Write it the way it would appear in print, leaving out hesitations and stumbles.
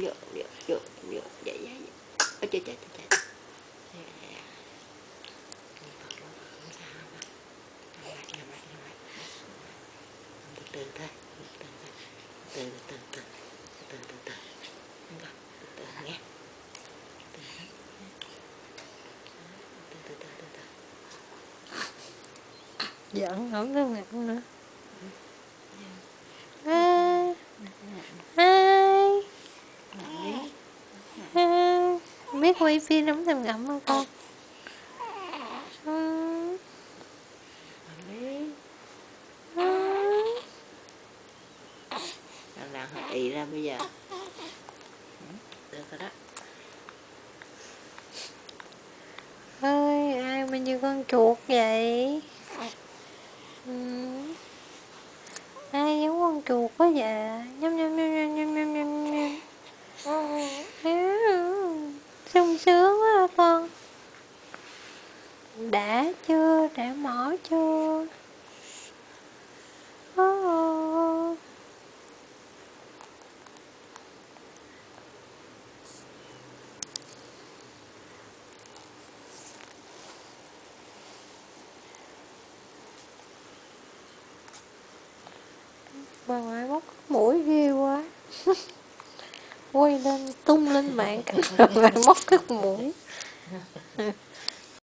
Vậy trời trời từ thôi, từ nghe, giận không có ngặt nữa. Hai hai hai biết quay phim đóng thầm ngậm không con? làm ị ra bây giờ được rồi đó. Ơi ai mà như con chuột vậy? Ai giống con chuột quá vậy? Nhâm nhâm nhâm nhâm nhâm nhâm nhâm nhâm. Sung sướng quá hả con? Đã chưa? Đã mỏ chưa? Bà ngoại móc mũi ghê quá. Quay lên tung lên mạng cảnh rồi móc cái mũi.